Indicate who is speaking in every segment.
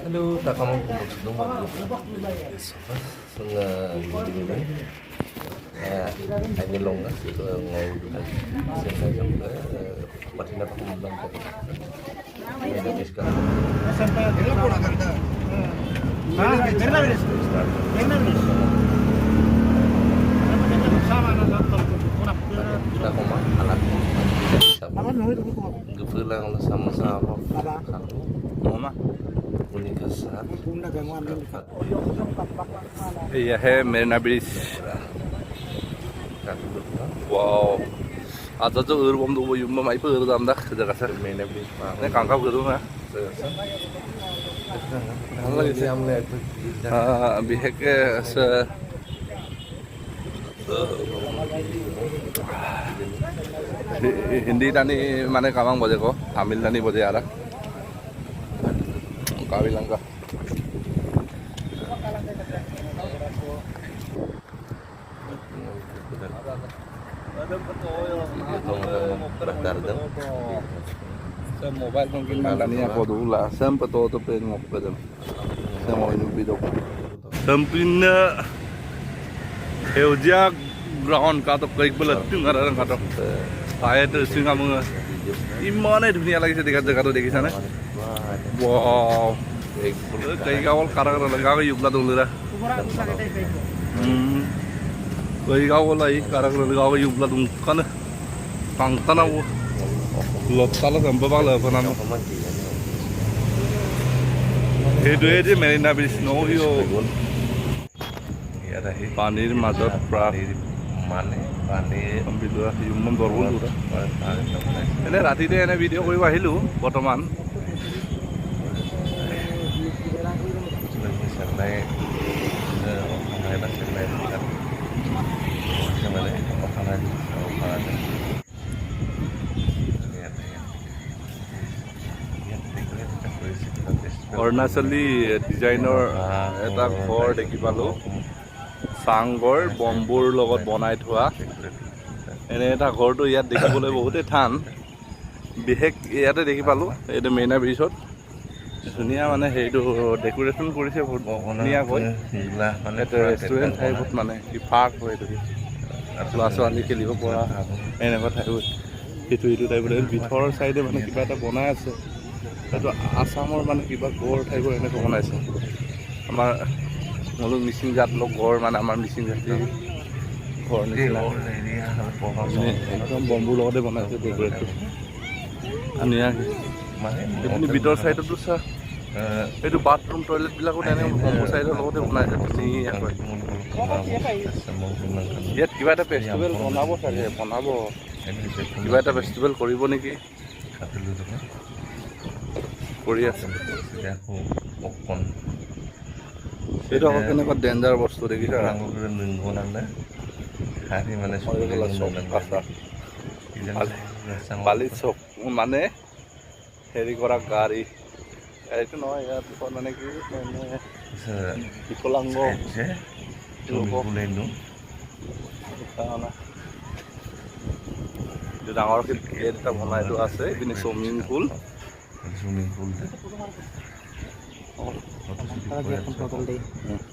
Speaker 1: Halo, tak kamu kumpul sedang malu. Sungai gini. Ini longga itu ngau juga. Saya sampai pasti nak kumpul lagi. Ini diskon.
Speaker 2: Sampai dia pun akan dah. Benar. Sama anak
Speaker 1: Kita koma alat.
Speaker 2: apa namanya itu
Speaker 1: Gefulang sama-sama.
Speaker 3: Mama.
Speaker 1: Ini kesat.
Speaker 2: bunda gangguan
Speaker 3: ये है Merina bridge वाव आज जो urban do yum mai pe dam dak jaga sa
Speaker 1: Main habis.
Speaker 3: ne kangkap geru na biheke se Hindi तानी माने कामांग बजे को तमिल तानी बजे आरा काबिलंगा Saya mobile mungkin mandani apa dulu lah. Saya betul tu pengen ngopi jam. Saya mau nyubi dok. Sempina heujak ground kata kaik belat tu ngaran kata. Saya tu singa menga. Imane dunia lagi saya dekat dekat tu dekis sana. Wow. Kayak awal karang lengkap yuk lah dulu dah. Kayak awal lagi karang lengkap yuk lah dulu kan. Pangtana wo. Lot salah sampai bala apa nama? Itu aja Marina Beach no yo. Panir mazat pra.
Speaker 1: Pani
Speaker 3: Ambil lah, yumam dorul dah. Ini rati deh, ini video kau wahilu, botoman.
Speaker 1: Sampai
Speaker 3: অৰুণাচলী ডিজাইনৰ এটা ঘৰ দেখি পালোঁ চাংঘৰ বম্বুৰ লগত বনাই থোৱা এনে এটা ঘৰটো ইয়াত দেখিবলৈ বহুতেই টান বিশেষ ইয়াতে দেখি পালোঁ এইটো মেইনা ব্ৰিজত ধুনীয়া মানে সেইটো ডেকোৰেশ্যন কৰিছে বহুত ধুনীয়াকৈ এটা ৰেষ্টুৰেণ্ট টাইপত মানে কি পাৰ্ক হয় এইটো ল'ৰা ছোৱালী খেলিব পৰা এনেকুৱা ঠাই সেইটো টাইপত ভিতৰৰ চাইডে মানে কিবা এটা বনাই আছে এইটো আসামৰ মানে কিবা গড় টাইপৰ এনেকৈ বনাইছে আমাৰ মূল মিচিং জাত লোক ঘৰ মানে আমাৰ মিচিং জাতি ঘৰ নিচিনা একদম বম্বুৰ লগতে বনাইছে ডেকোৰেটটো ধুনীয়াকৈ এইখিনি ভিতৰ চাইডতো চা এইটো বাথৰুম টয়লেটবিলাকো তেনেকৈ বম্বু চাইডৰ লগতে বনাইছে ধুনীয়াকৈ ইয়াত কিবা এটা ফেষ্টিভেল বনাব চাগে কিবা এটা ফেষ্টিভেল কৰিব নেকি কৰি আছে এইটো আকৌ কেনেকুৱা ডেঞ্জাৰ বস্তু দেখিছা বালি চক মানে হেৰি কৰা গাড়ী গাড়ীটো নহয় ইয়াত মানে কি বিকলাংগ ডাঙৰ গেট এটা বনাই থোৱা আছে এইপিনে চুইমিং পুল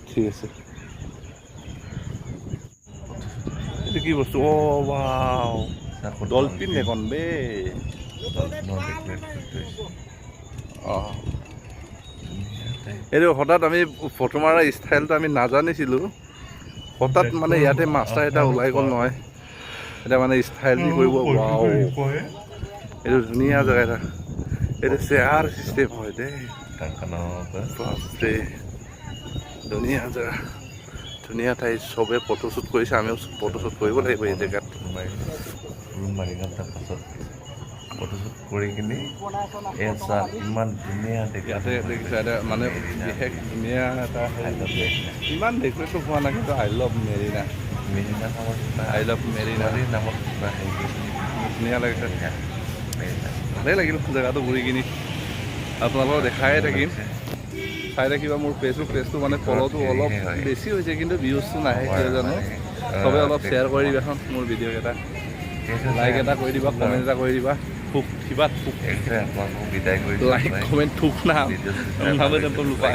Speaker 3: ঠিক আছে এইটো কি বস্তু অ' ৱাও ডলফিন এখন বে অঁ এইটো হঠাৎ আমি ফটো মাৰা ষ্টাইলটো আমি নাজানিছিলোঁ হঠাৎ মানে ইয়াতে মাষ্টাৰ এটা ওলাই গ'ল নহয় এতিয়া মানে ষ্টাইল দি কৰিব ৱাও এইটো ধুনীয়া জেগা এটা এইটো চেয়াৰ চিষ্টেম হয় দেই বাপৰে ধুনীয়া জেগা ধুনীয়া ঠাই চবে ফটোশ্বুট কৰিছে আমিও ফটোশ্বুট কৰিব লাগিব এই জেগাত
Speaker 1: ফটোশ্বুট কৰি কিনি ইমান ধুনীয়া
Speaker 3: ইয়াতে দেখিছা এটা মানে বিশেষ ধুনীয়া এটা ইমান ডেকোৰেশ্যন হোৱা নাই কিন্তু I love Marina I love Marina
Speaker 1: নামত
Speaker 3: ধুনীয়া লাগিছে ভালেই লাগিল জেগাটো ঘূৰি কিনি আপোনালোকক দেখাই থাকিম চাই থাকিবা মোৰ পেজটো মানে ফল'টো অলপ বেছি হৈছে কিন্তু ভিউজটো নাহে কিয় জানো চবে অলপ শ্বেয়াৰ কৰি দিবাচোন মোৰ ভিডিঅ'কেইটা লাইক এটা কৰি দিবা কমেণ্ট এটা কৰি দিবা থুক কিবা থুক
Speaker 4: আপোনালোকক বিদায় কৰিছোঁ
Speaker 3: লাইক কমেণ্ট থুক না
Speaker 4: ভিডিঅ'টো
Speaker 3: নামে টেম্পল লুপাই